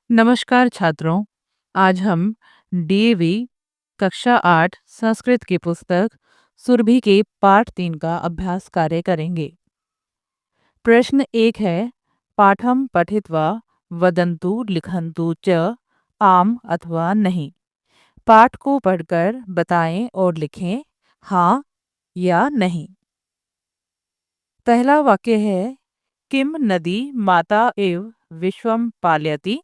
नमस्कार छात्रों। आज हम डीएवी कक्षा 8 संस्कृत की पुस्तक सुरभि के पाठ 3 का अभ्यास कार्य करेंगे। प्रश्न 1 है, पाठम पठित्वा वदन्तु लिखन्तु च आम अथवा नहीं। पाठ को पढ़कर बताएं और लिखें हाँ या नहीं। पहला वाक्य है, किम नदी माता एव विश्वम पालयति।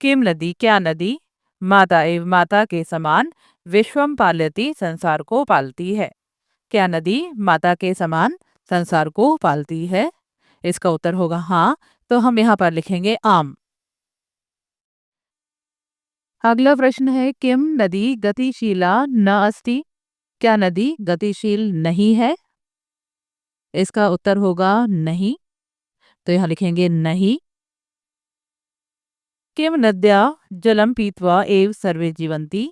किम नदी क्या नदी माता एवं माता के समान विश्वम पालयति संसार को पालती है। क्या नदी माता के समान संसार को पालती है? इसका उत्तर होगा हाँ। तो हम यहाँ पर लिखेंगे आम। अगला प्रश्न है, किम नदी गतिशीला न अस्ति। क्या नदी गतिशील नहीं है? इसका उत्तर होगा नहीं। तो यहाँ लिखेंगे नहीं। किम नद्या जलम पीत्वा एव सर्वे जीवंती।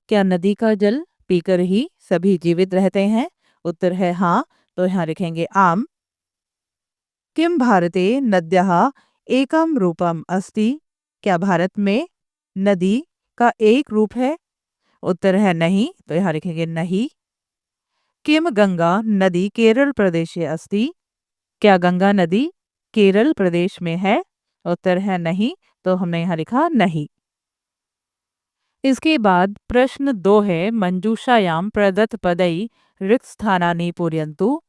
क्या नदी का जल पीकर ही सभी जीवित रहते हैं? उत्तर है हाँ। तो यहाँ लिखेंगे आम। किम भारते नद्यः एकम रूपम अस्ति। क्या भारत में नदी का एक रूप है? उत्तर है नहीं। तो यहाँ लिखेंगे नहीं। किम गंगा नदी केरल प्रदेशे अस्ति। क्या गंगा नदी केरल प्रदेश में है? उत्तर है नहीं। तो हमने यहाँ लिखा नहीं। इसके बाद प्रश्न 2 है, मंजूषायाम प्रदत्त पदई रिक्त स्थानानि पूरयन्तु।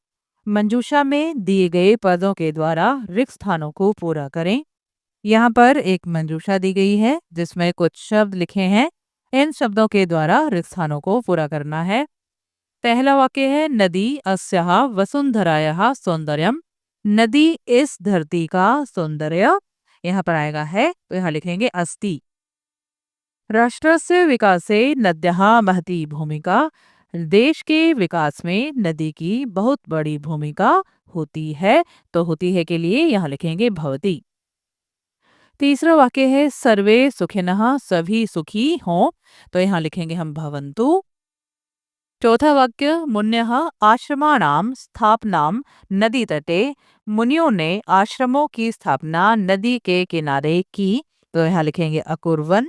मंजूषा में दिए गए पदों के द्वारा रिक्त स्थानों को पूरा करें। यहाँ पर एक मंजूषा दी गई है जिसमें कुछ शब्द लिखे हैं। इन शब्दों के द्वारा रिक्त स्थानों को पूरा करना है। पहला वाक्य है, नदी अस्याः वसुंधरायाः सौंदर्यम। नदी इस धरती का सौंदर्य यहाँ पर आएगा है। तो यहाँ लिखेंगे अस्ति। राष्ट्रस्य विकासे नद्यः महती भूमिका। देश के विकास में नदी की बहुत बड़ी भूमिका होती है। तो होती है के लिए यहाँ लिखेंगे भवती। तीसरा वाक्य है, सर्वे सुखिनः सभी सुखी हों। तो यहाँ लिखेंगे हम भवन्तु। चौथा वाक्य, मुन्यः आश्रमाणाम स्थापनाम नदी तटे। मुनियों ने आश्रमों की स्थापना नदी के किनारे की। तो यहाँ लिखेंगे अकुर्वन्।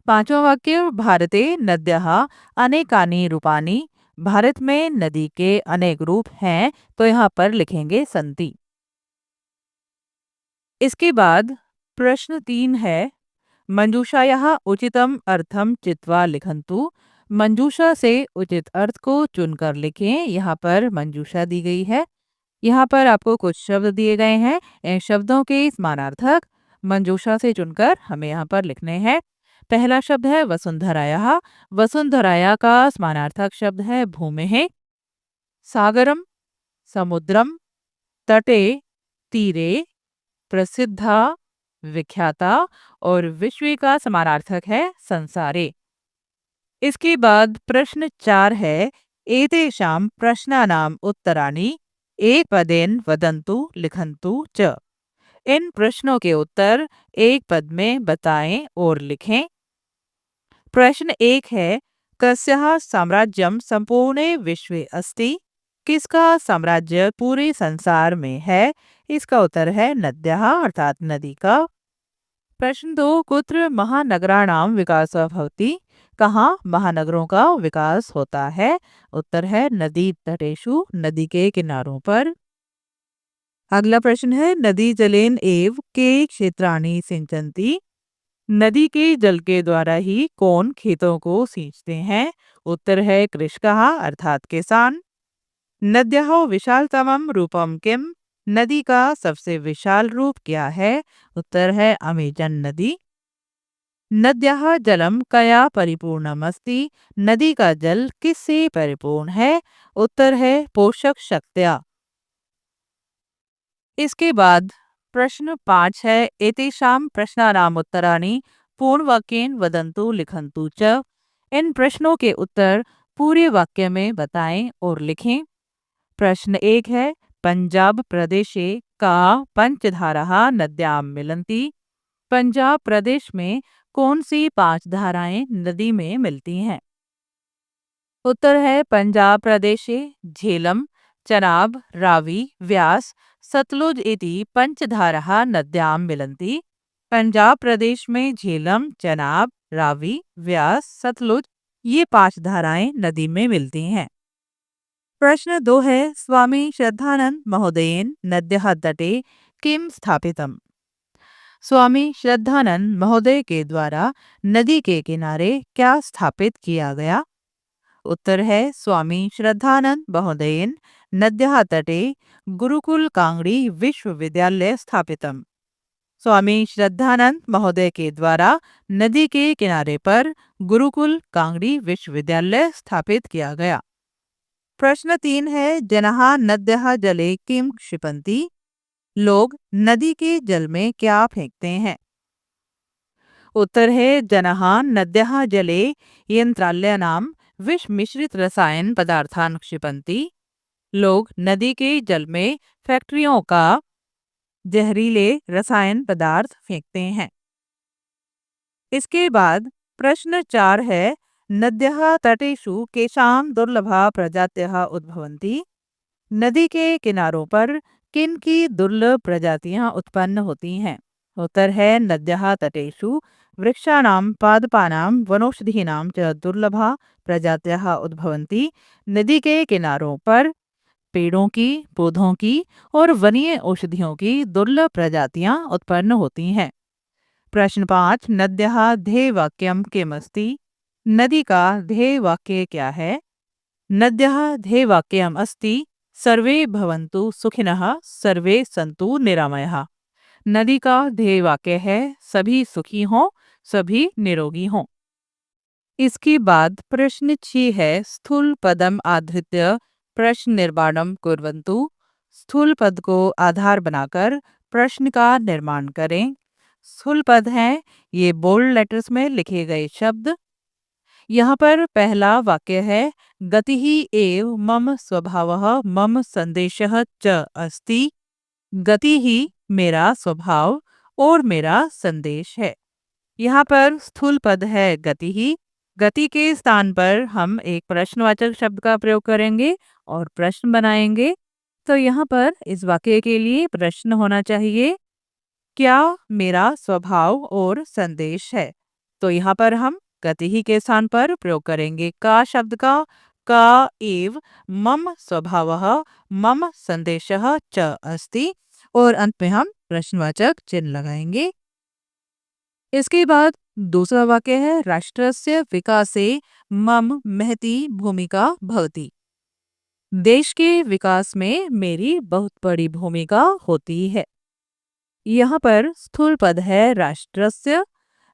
पांचवा वाक्य, भारते नद्यः अनेकानि रूपानि। भारत में नदी के अनेक रूप हैं। तो यहाँ पर लिखेंगे सन्ति। इसके बाद प्रश्न 3 है, मंजूषायाः उचितम अर्थम चित्वा लिखन्तु। मंजूषा से उचित अर्थ को चुनकर लिखें। यहाँ पर मंजूषा दी गई है। यहाँ पर आपको कुछ शब्द दिए गए हैं। इन शब्दों के समानार्थक मंजूषा से चुनकर हमें यहाँ पर लिखने हैं। पहला शब्द है वसुंधरायाः। वसुंधराया का समानार्थक शब्द है भूमेः। सागरम समुद्रम, तटे तीरे, प्रसिद्धा विख्याता और विश्व का समानार्थक है संसारे। इसके बाद प्रश्न 4 है, एतेषां प्रश्नानाम उत्तराणि एक पदेन वदन्तु लिखन्तु च। इन प्रश्नों के उत्तर एक पद में बताएं और लिखें। प्रश्न 1 है, कस्यः साम्राज्यम संपूर्णे विश्वे अस्ति। किसका साम्राज्य पूरे संसार में है? इसका उत्तर है नद्यः अर्थात नदी का। प्रश्न 2, कुत्र महानगराणाम विकासः भवति। कहाँ महानगरों का विकास होता है? उत्तर है नदी तटेषु, नदी के किनारों पर। अगला प्रश्न है, नदी जलेन एव के क्षेत्राणि सिंचन्ति। नदी के जल के द्वारा ही कौन खेतों को सींचते हैं? उत्तर है कृषकः अर्थात किसान। नद्यः विशालतमं रूपम किम। नदी का सबसे विशाल रूप क्या है? उत्तर है अमेजन नदी। नद्यः जलम कया परिपूर्णमस्ति। नदी का जल किससे परिपूर्ण है? उत्तर है पोषक शक्त्या। इसके बाद प्रश्न 5 है, एतेषां प्रश्नानाम उत्तराणि पूर्णवाक्येन वदन्तु लिखन्तु च। इन प्रश्नों के उत्तर पूरे वाक्य में बताएं और लिखें। प्रश्न 1 है, पंजाब प्रदेशे का पंचधाराः नद्यां मिलन्ति। पंजाब प्रदेश में कौन सी 5 धाराएं नदी में मिलती हैं? उत्तर है पंजाब प्रदेशे झेलम, चनाब, रावी, व्यास, सतलुज इति पंचधाराः नद्यां मिलन्ति। पंजाब प्रदेश में झेलम, चनाब, रावी, व्यास, सतलुज ये 5 धाराएं नदी में मिलती हैं। प्रश्न 2 है, स्वामी श्रद्धानंद महोदयेन नद्यः तटे किम स्थापितम? स्वामी श्रद्धानंद महोदय के द्वारा नदी के किनारे क्या स्थापित किया गया? उत्तर है, स्वामी श्रद्धानंद महोदयेन नद्यः तटे गुरुकुल कांगड़ी विश्वविद्यालय स्थापितम। स्वामी श्रद्धानंद महोदय के द्वारा नदी के किनारे पर गुरुकुल कांगड़ी विश्वविद्यालय स्थापित किया गया। प्रश्न 3 है, जनः नद्यः जले किम क्षिपन्ति? लोग नदी के जल में क्या फेंकते हैं? उत्तर है, जनः नद्यः जले यंत्रालयानां विष मिश्रित रसायन पदार्थान क्षिपन्ति। लोग नदी के जल में फैक्ट्रियों का जहरीले रसायन पदार्थ फेंकते हैं। इसके बाद प्रश्न 4 है, नद्यः तटेषु केषां दुर्लभा प्रजातयः उद्भवन्ति? नदी के किनारों पर किन की दुर्लभ प्रजातियां उत्पन्न होती हैं? उत्तर है, नद्यः तटेषु वृक्षाणां पादपानां वनौषधीनां च दुर्लभा प्रजातयः उद्भवन्ति। नदी के किनारों पर पेड़ों की, पौधों की और वनीय औषधियों की दुर्लभ प्रजातियां उत्पन्न होती हैं। प्रश्न 5, नद्यः ध्येय वाक्यम किमस्ति? नदी का ध्येय वाक्य क्या है? नद्यः ध्येय वाक्यम अस्ति सर्वे भवन्तु सुखिनः सर्वे सन्तु निरामयः। नदी का ध्येय वाक्य है सभी सुखी हों, सभी निरोगी हों। इसके बाद प्रश्न 6 है, स्थूल पदम आधृत्य प्रश्न निर्माणम कुर्वन्तु। स्थूल पद को आधार बनाकर प्रश्न का निर्माण करें। स्थूल पद हैं ये बोल्ड लेटर्स में लिखे गए शब्द। यहाँ पर पहला वाक्य है, गतिः एव मम स्वभावः मम संदेशः च अस्ति। गति ही मेरा स्वभाव और मेरा संदेश है। यहाँ पर स्थूल पद है गति ही। गति के स्थान पर हम एक प्रश्नवाचक शब्द का प्रयोग करेंगे और प्रश्न बनाएंगे। तो यहाँ पर इस वाक्य के लिए प्रश्न होना चाहिए, क्या मेरा स्वभाव और संदेश है? तो यहाँ पर हम गति ही के स्थान पर प्रयोग करेंगे का शब्द का एव मम स्वभावः मम संदेशः च अस्ति और अंत में हम प्रश्नवाचक चिन्ह लगाएंगे। इसके बाद दूसरा वाक्य है, राष्ट्रस्य विकासे मम महती भूमिका भवति। देश के विकास में मेरी बहुत बड़ी भूमिका होती है। यहाँ पर स्थूल पद है राष्ट्रस्य।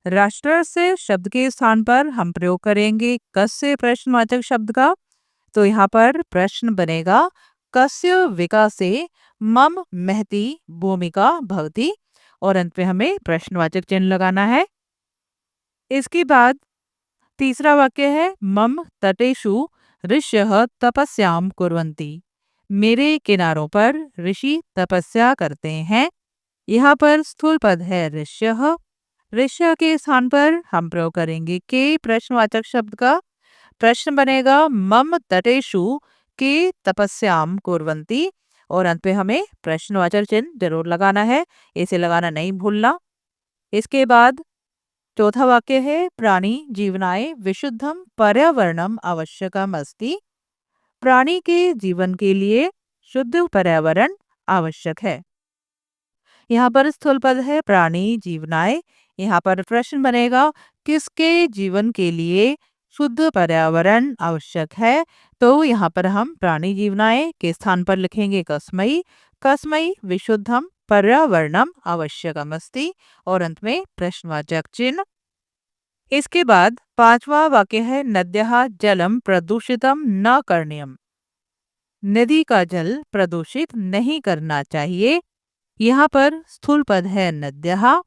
राष्ट्रस्य शब्द के स्थान पर हम प्रयोग करेंगे कस्य प्रश्नवाचक शब्द का। तो यहाँ पर प्रश्न बनेगा, कस्य विकासे मम महती भूमिका भवति और अंत में हमें प्रश्नवाचक चिन्ह लगाना है। इसके बाद तीसरा वाक्य है, मम तटेषु ऋषयः तपस्याम कुर्वन्ति। मेरे किनारों पर ऋषि तपस्या करते हैं। यहाँ पर स्थूल पद है ऋषयः। ऋषय के स्थान पर हम प्रयोग करेंगे के प्रश्नवाचक शब्द का। प्रश्न बनेगा, मम तटेषु के तपस्याम कुर्वन्ति और अंत में हमें प्रश्नवाचक चिन्ह जरूर लगाना है, इसे लगाना नहीं भूलना। इसके बाद चौथा वाक्य है, प्राणी जीवनाय विशुद्धम पर्यावरणम आवश्यकम अस्ति। प्राणी के जीवन के लिए शुद्ध पर्यावरण आवश्यक है। यहाँ पर स्थूल पद है प्राणी जीवनाय। यहाँ पर प्रश्न बनेगा, किसके जीवन के लिए शुद्ध पर्यावरण आवश्यक है? तो यहाँ पर हम प्राणी जीवनाय के स्थान पर लिखेंगे कस्मै। कस्मै विशुद्धम पर्यावरणम आवश्यकम अस्ति और अंत में प्रश्नवाचक चिन्ह। इसके बाद पांचवा वाक्य है, नद्यः जलम प्रदूषितम न करणीयम। नदी का जल प्रदूषित नहीं करना चाहिए। यहाँ पर स्थूल पद है नद्यः।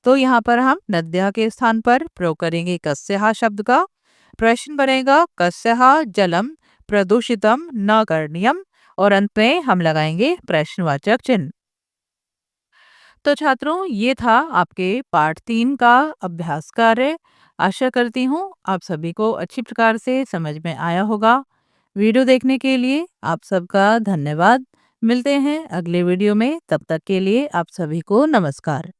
तो यहाँ पर हम नद्यः के स्थान पर प्रयोग करेंगे कस्यः शब्द का। प्रश्न बनेगा, कस्यः जलम प्रदूषितम न करणीयम और अंत में हम लगाएंगे प्रश्नवाचक चिन्ह। तो छात्रों, ये था आपके पाठ 3 का अभ्यास कार्य। आशा करती हूँ आप सभी को अच्छी प्रकार से समझ में आया होगा। वीडियो देखने के लिए आप सबका धन्यवाद। मिलते हैं अगले वीडियो में, तब तक के लिए आप सभी को नमस्कार।